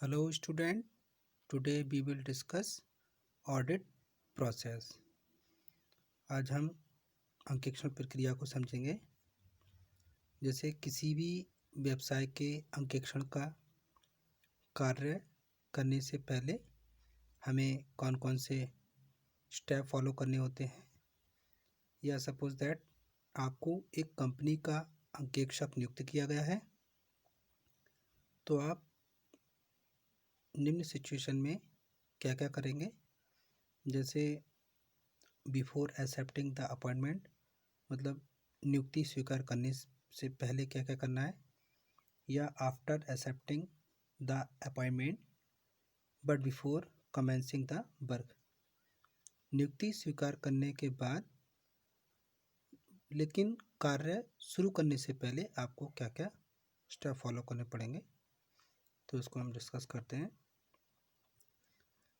Hello student, today we will discuss audit process। आज हम अंकेक्षण प्रक्रिया को समझेंगे। जैसे किसी भी व्यवसाय के अंकेक्षण का कार्य करने से पहले हमें कौन कौन से स्टेप फॉलो करने होते हैं, या सपोज दैट आपको एक कंपनी का अंकेक्षक नियुक्त किया गया है, तो आप निम्न सिचुएशन में क्या क्या करेंगे। जैसे बिफोर एक्सेप्टिंग द अपॉइंटमेंट, मतलब नियुक्ति स्वीकार करने से पहले क्या क्या करना है, या after accepting the appointment but before commencing the work, नियुक्ति स्वीकार करने के बाद लेकिन कार्य शुरू करने से पहले आपको क्या क्या स्टेप फॉलो करने पड़ेंगे, तो इसको हम डिस्कस करते हैं।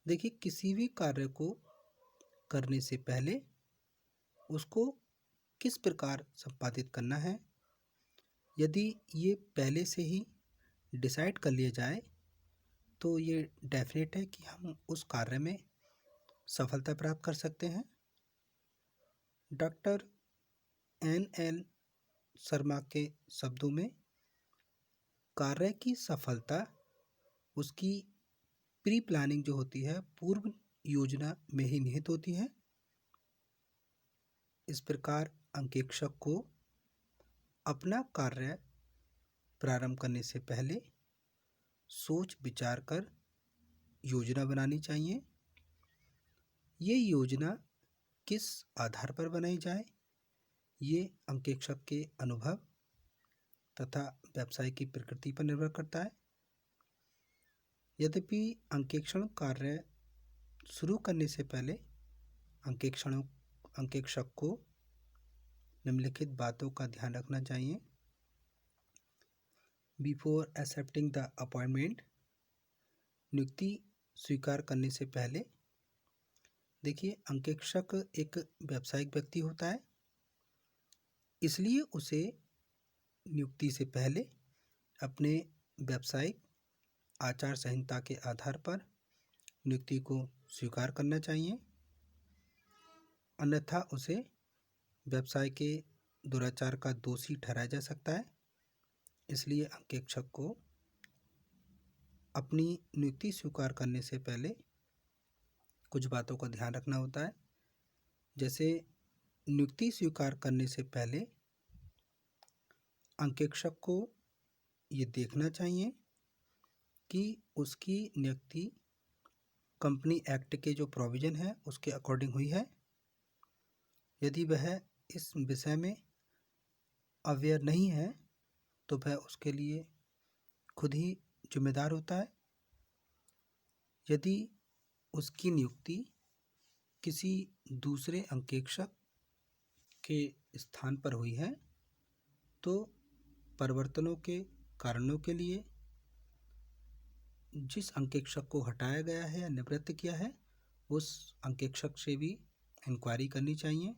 देखिए, किसी भी कार्य को करने से पहले उसको किस प्रकार संपादित करना है, यदि ये पहले से ही डिसाइड कर लिया जाए तो ये डेफिनेट है कि हम उस कार्य में सफलता प्राप्त कर सकते हैं। Doctor N.L. शर्मा के शब्दों में, कार्य की सफलता उसकी प्री प्लानिंग जो होती है, पूर्व योजना में ही निहित होती है। इस प्रकार अंकेक्षक को अपना कार्य प्रारंभ करने से पहले सोच विचार कर योजना बनानी चाहिए। ये योजना किस आधार पर बनाई जाए, ये अंकेक्षक के अनुभव तथा व्यवसाय की प्रकृति पर निर्भर करता है। यद्यपि अंकेक्षण कार्य शुरू करने से पहले अंकेक्षक को निम्नलिखित बातों का ध्यान रखना चाहिए। बिफोर एक्सेप्टिंग द अपॉइंटमेंट, नियुक्ति स्वीकार करने से पहले देखिए, अंकेक्षक एक व्यावसायिक व्यक्ति होता है, इसलिए उसे नियुक्ति से पहले अपने व्यावसायिक आचार संहिता के आधार पर नियुक्ति को स्वीकार करना चाहिए, अन्यथा उसे व्यवसाय के दुराचार का दोषी ठहराया जा सकता है। इसलिए अंकेक्षक को अपनी नियुक्ति स्वीकार करने से पहले कुछ बातों का ध्यान रखना होता है। जैसे नियुक्ति स्वीकार करने से पहले अंकेक्षक को ये देखना चाहिए कि उसकी नियुक्ति कंपनी एक्ट के जो प्रोविज़न है उसके अकॉर्डिंग हुई है। यदि वह इस विषय में अवेयर नहीं है तो वह उसके लिए खुद ही जिम्मेदार होता है। यदि उसकी नियुक्ति किसी दूसरे अंकेक्षक के स्थान पर हुई है तो परिवर्तनों के कारणों के लिए जिस अंकेक्षक को हटाया गया है या निवृत्त किया है, उस अंकेक्षक से भी इंक्वायरी करनी चाहिए।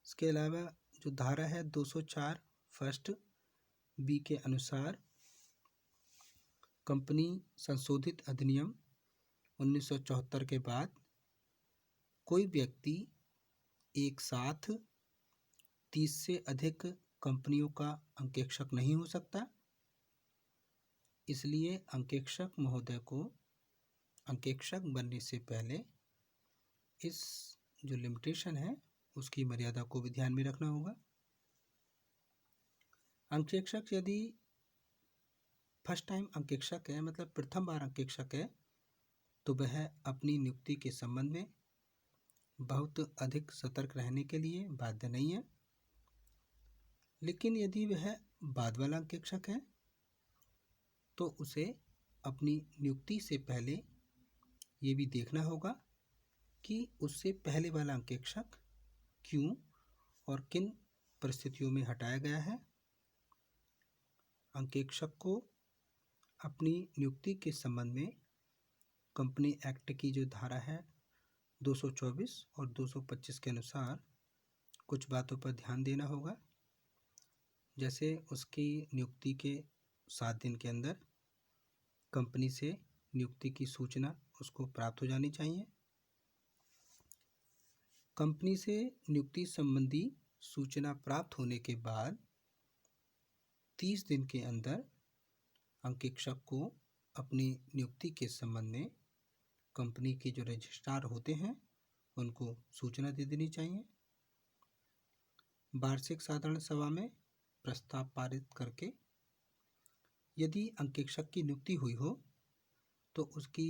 इसके अलावा जो धारा है 204 फर्स्ट बी के अनुसार, कंपनी संशोधित अधिनियम 1974 के बाद कोई व्यक्ति एक साथ 30 से अधिक कंपनियों का अंकेक्षक नहीं हो सकता। इसलिए अंकेक्षक महोदय को अंकेक्षक बनने से पहले इस जो लिमिटेशन है उसकी मर्यादा को भी ध्यान में रखना होगा। अंकेक्षक यदि फर्स्ट टाइम अंकेक्षक है, मतलब प्रथम बार अंकेक्षक है, तो वह अपनी नियुक्ति के संबंध में बहुत अधिक सतर्क रहने के लिए बाध्य नहीं है। लेकिन यदि वह बाद वाला अंकेक्षक है तो उसे अपनी नियुक्ति से पहले ये भी देखना होगा कि उससे पहले वाला अंकेक्षक क्यों और किन परिस्थितियों में हटाया गया है। अंकेक्षक को अपनी नियुक्ति के संबंध में कंपनी एक्ट की जो धारा है 224 और 225 के अनुसार कुछ बातों पर ध्यान देना होगा। जैसे उसकी नियुक्ति के 7 दिन के अंदर कंपनी से नियुक्ति की सूचना उसको प्राप्त हो जानी चाहिए। कंपनी से नियुक्ति संबंधी सूचना प्राप्त होने के बाद 30 दिन के अंदर अंकेक्षक को अपनी नियुक्ति के संबंध में कंपनी के जो रजिस्ट्रार होते हैं उनको सूचना दे देनी चाहिए। वार्षिक साधारण सभा में प्रस्ताव पारित करके यदि अंकेक्षक की नियुक्ति हुई हो तो उसकी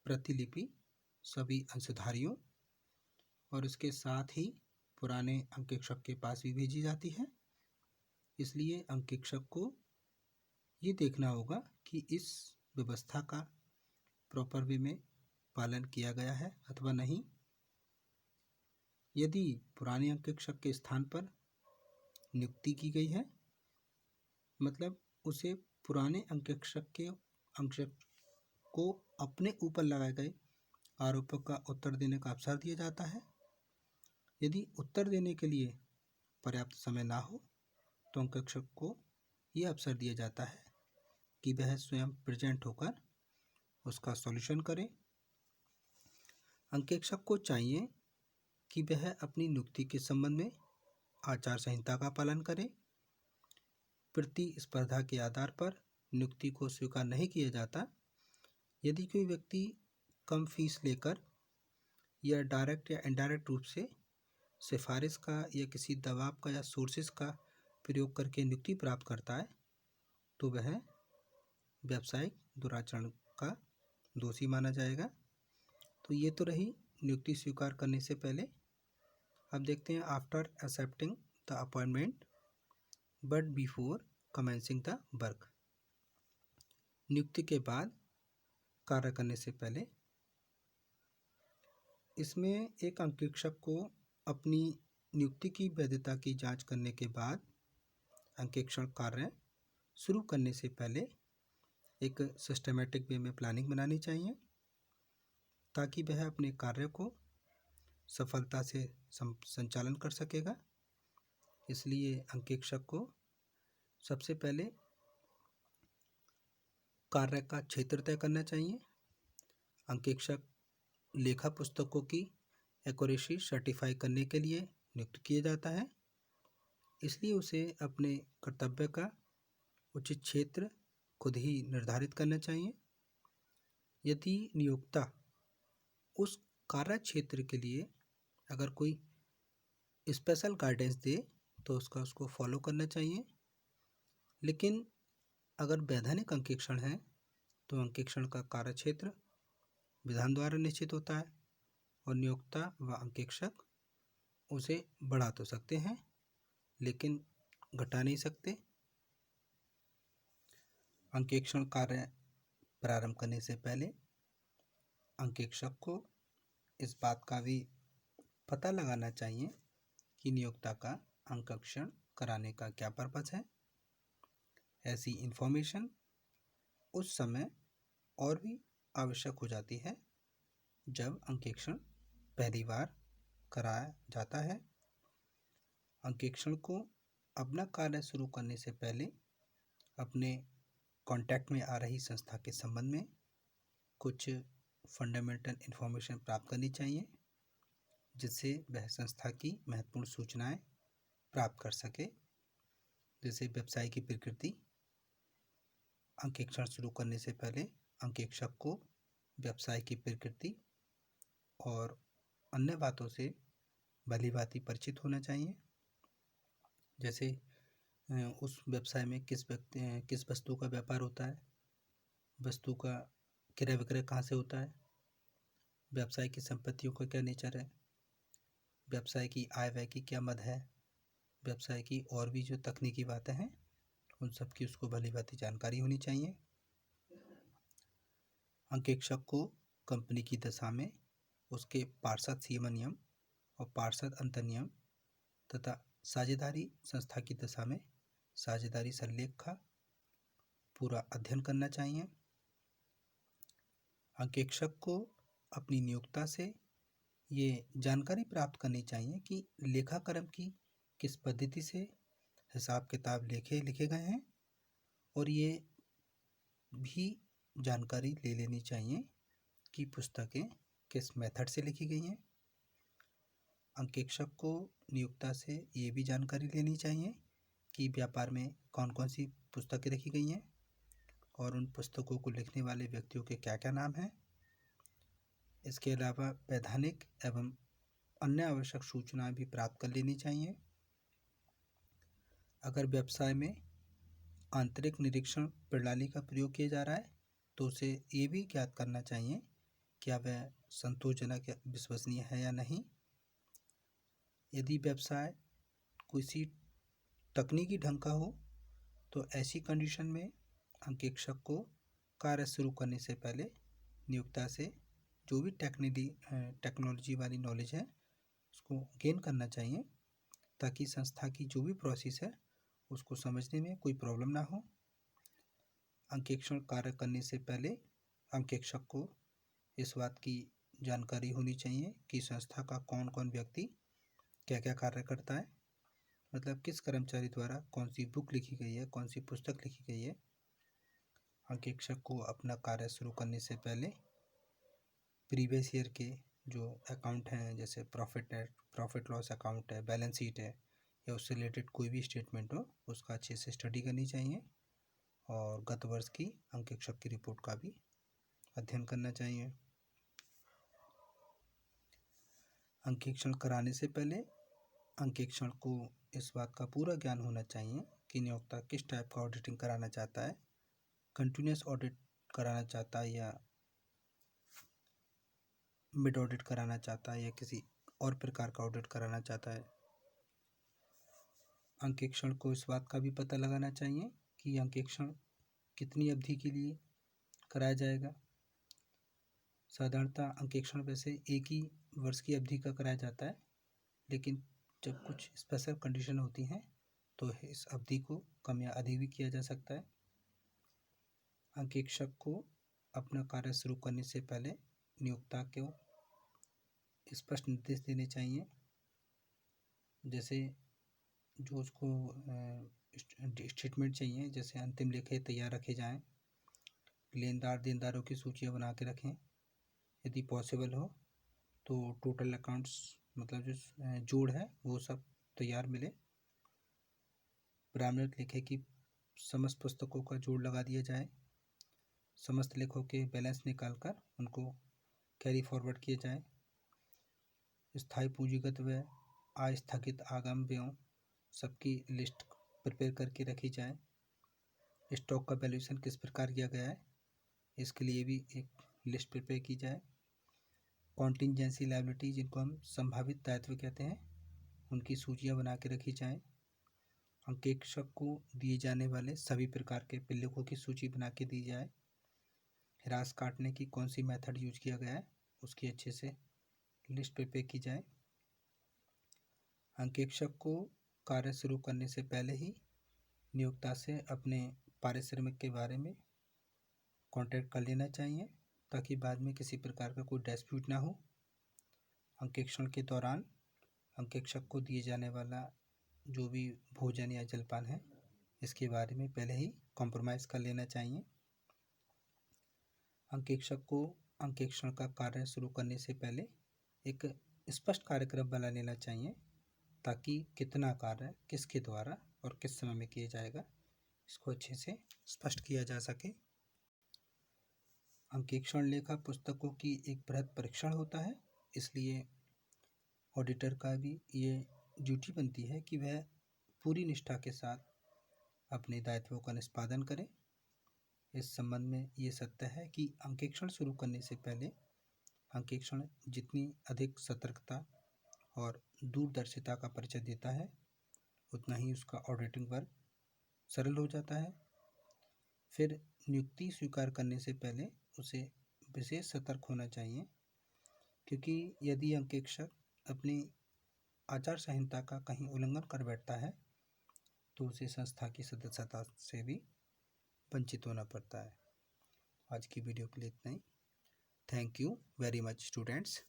प्रतिलिपि सभी अंशधारियों और उसके साथ ही पुराने अंकेक्षक के पास भी भेजी जाती है। इसलिए अंकेक्षक को ये देखना होगा कि इस व्यवस्था का प्रॉपर वे में पालन किया गया है अथवा नहीं। यदि पुराने अंकेक्षक के स्थान पर नियुक्ति की गई है, मतलब उसे पुराने अंकेक्षक को अपने ऊपर लगाए गए आरोपों का उत्तर देने का अवसर दिया जाता है। यदि उत्तर देने के लिए पर्याप्त समय ना हो तो अंकेक्षक को यह अवसर दिया जाता है कि वह स्वयं प्रेजेंट होकर उसका सॉल्यूशन करे। अंकेक्षक को चाहिए कि वह अपनी नियुक्ति के संबंध में आचार संहिता का पालन करे। प्रतिस्पर्धा के आधार पर नियुक्ति को स्वीकार नहीं किया जाता। यदि कोई व्यक्ति कम फीस लेकर या डायरेक्ट या इनडायरेक्ट रूप से सिफारिश का या किसी दबाव का या सोर्सेस का प्रयोग करके नियुक्ति प्राप्त करता है तो वह व्यावसायिक दुराचरण का दोषी माना जाएगा। तो ये तो रही नियुक्ति स्वीकार करने से पहले। अब देखते हैं after accepting the appointment but before commencing the work. नियुक्ति के बाद कार्य करने से पहले इसमें एक अंकेक्षक को अपनी नियुक्ति की वैधता की जांच करने के बाद अंकेक्षण कार्य शुरू करने से पहले एक सिस्टमेटिक वे में प्लानिंग बनानी चाहिए ताकि वह अपने कार्य को सफलता से संचालन कर सकेगा। इसलिए अंकेक्षक को सबसे पहले कार्य का क्षेत्र तय करना चाहिए। अंकेक्षक लेखा पुस्तकों की एक्यूरेसी सर्टिफाई करने के लिए नियुक्त किया जाता है। इसलिए उसे अपने कर्तव्य का उचित क्षेत्र खुद ही निर्धारित करना चाहिए। यदि नियोक्ता उस कार्य क्षेत्र के लिए अगर कोई स्पेशल गाइडेंस दे तो उसको फॉलो करना चाहिए। लेकिन अगर वैधानिक अंकेक्षण है तो अंकेक्षण का कार्य क्षेत्र विधान द्वारा निश्चित होता है और नियोक्ता व अंकेक्षक उसे बढ़ा तो सकते हैं लेकिन घटा नहीं सकते। अंकेक्षण कार्य प्रारंभ करने से पहले अंकेक्षक को इस बात का भी पता लगाना चाहिए कि नियोक्ता का अंकेक्षण कराने का क्या पर्पस है। ऐसी इन्फॉर्मेशन उस समय और भी आवश्यक हो जाती है जब अंकेक्षण पहली बार कराया जाता है। अंकेक्षण को अपना कार्य शुरू करने से पहले अपने कांटेक्ट में आ रही संस्था के संबंध में कुछ फंडामेंटल इन्फॉर्मेशन प्राप्त करनी चाहिए जिससे वह संस्था की महत्वपूर्ण सूचनाएं प्राप्त कर सके। जैसे व्यवसाय की प्रकृति। अंकेक्षण शुरू करने से पहले अंकेक्षक को व्यवसाय की प्रकृति और अन्य बातों से भली भांति परिचित होना चाहिए। जैसे उस व्यवसाय में किस वस्तु का व्यापार होता है, वस्तु का क्रय विक्रय कहाँ से होता है, व्यवसाय की संपत्तियों का क्या नेचर है, व्यवसाय की आय व्यय की क्या मद है, व्यवसाय की और भी जो तकनीकी बातें हैं उन सब की उसको भली भांति जानकारी होनी चाहिए। अंकेक्षक को कंपनी की दशा में उसके पार्षद सीमा नियम और पार्षद अंतर नियम तथा साझेदारी संस्था की दशा में साझेदारी सल्लेख का पूरा अध्ययन करना चाहिए। अंकेक्षक को अपनी नियोक्ता से ये जानकारी प्राप्त करनी चाहिए कि लेखाक्रम की किस पद्धति से हिसाब किताब लिखे गए हैं और ये भी जानकारी ले लेनी चाहिए कि पुस्तकें किस मेथड से लिखी गई हैं। अंकेक्षक को नियोक्ता से ये भी जानकारी लेनी चाहिए कि व्यापार में कौन कौन सी पुस्तकें लिखी गई हैं और उन पुस्तकों को लिखने वाले व्यक्तियों के क्या क्या नाम हैं। इसके अलावा वैधानिक एवं अन्य आवश्यक सूचनाएं भी प्राप्त कर लेनी चाहिए। अगर व्यवसाय में आंतरिक निरीक्षण प्रणाली का प्रयोग किया जा रहा है तो उसे ये भी ज्ञात करना चाहिए क्या वह संतोषजनक या विश्वसनीय है या नहीं। यदि व्यवसाय किसी तकनीकी ढंग का हो तो ऐसी कंडीशन में अंकेक्षक को कार्य शुरू करने से पहले नियोक्ता से जो भी टेक्नोलॉजी वाली नॉलेज है उसको गेन करना चाहिए ताकि संस्था की जो भी प्रोसेस है उसको समझने में कोई प्रॉब्लम ना हो। अंकेक्षण कार्य करने से पहले अंकेक्षक को इस बात की जानकारी होनी चाहिए कि संस्था का कौन कौन व्यक्ति क्या क्या कार्य करता है, मतलब किस कर्मचारी द्वारा कौन सी बुक लिखी गई है, कौन सी पुस्तक लिखी गई है। अंकेक्षक को अपना कार्य शुरू करने से पहले प्रीवियस ईयर के जो अकाउंट हैं जैसे प्रॉफिट लॉस अकाउंट है, बैलेंस शीट है या उससे रिलेटेड कोई भी स्टेटमेंट हो उसका अच्छे से स्टडी करनी चाहिए और गत वर्ष की अंकेक्षक की रिपोर्ट का भी अध्ययन करना चाहिए। अंकेक्षण कराने से पहले अंकेक्षण को इस बात का पूरा ज्ञान होना चाहिए कि नियोक्ता किस टाइप का ऑडिटिंग कराना चाहता है, कंटिन्यूस ऑडिट कराना चाहता है या मिड ऑडिट कराना चाहता है या किसी और प्रकार का ऑडिट कराना चाहता है। अंकेक्षण को इस बात का भी पता लगाना चाहिए कि अंकेक्षण कितनी अवधि के लिए कराया जाएगा। साधारणतः अंकेक्षण वैसे एक ही वर्ष की अवधि का कराया जाता है, लेकिन जब कुछ स्पेशल कंडीशन होती हैं तो इस अवधि को कम या अधिक भी किया जा सकता है। अंकेक्षक को अपना कार्य शुरू करने से पहले नियोक्ता को स्पष्ट निर्देश देने चाहिए, जैसे जो उसको स्टेटमेंट चाहिए, जैसे अंतिम लेखे तैयार रखे जाएं, लेनदार देनदारों की सूचियाँ बना के रखें, यदि पॉसिबल हो तो टोटल अकाउंट्स मतलब जो जोड़ है वो सब तैयार मिले। ब्राह्मणिक लेखे की समस्त पुस्तकों का जोड़ लगा दिया जाए, समस्त लेखों के बैलेंस निकालकर उनको कैरी फॉरवर्ड किया जाए। स्थायी पूंजीगत व्यय, आस्थगित आगामी व्ययों सबकी लिस्ट प्रिपेयर करके रखी जाए। स्टॉक का वैल्यूएशन किस प्रकार किया गया है इसके लिए भी एक लिस्ट प्रिपेयर की जाए। कॉन्टिंजेंसी लायबिलिटी जिनको हम संभावित दायित्व कहते हैं उनकी सूचियाँ बना के रखी जाएँ। अंकेक्षक को दिए जाने वाले सभी प्रकार के पिल्लिकों की सूची बना के दी जाए। ह्रास काटने की कौन सी मेथड यूज किया गया है उसकी अच्छे से लिस्ट प्रिपेयर की जाए। अंकेक्षक को कार्य शुरू करने से पहले ही नियोक्ता से अपने पारिश्रमिक के बारे में कांटेक्ट कर लेना चाहिए ताकि बाद में किसी प्रकार का कोई डिस्प्यूट ना हो। अंकेक्षण के दौरान अंकेक्षक को दिए जाने वाला जो भी भोजन या जलपान है इसके बारे में पहले ही कॉम्प्रोमाइज़ कर लेना चाहिए। अंकेक्षक को अंकेक्षण का कार्य शुरू करने से पहले एक स्पष्ट कार्यक्रम बना लेना चाहिए ताकि कितना कार्य किसके द्वारा और किस समय में किया जाएगा इसको अच्छे से स्पष्ट किया जा सके। अंकेक्षण लेखा पुस्तकों की एक बृहद परीक्षण होता है, इसलिए ऑडिटर का भी ये ड्यूटी बनती है कि वह पूरी निष्ठा के साथ अपने दायित्वों का निष्पादन करे। इस संबंध में ये सत्य है कि अंकेक्षण शुरू करने से पहले अंकेक्षण जितनी अधिक सतर्कता और दूरदर्शिता का परिचय देता है उतना ही उसका ऑडिटिंग वर्क सरल हो जाता है। फिर नियुक्ति स्वीकार करने से पहले उसे विशेष सतर्क होना चाहिए, क्योंकि यदि अंकेक्षक अपनी आचार संहिता का कहीं उल्लंघन कर बैठता है तो उसे संस्था की सदस्यता से भी वंचित होना पड़ता है। आज की वीडियो के लिए इतना ही। Thank you very much students.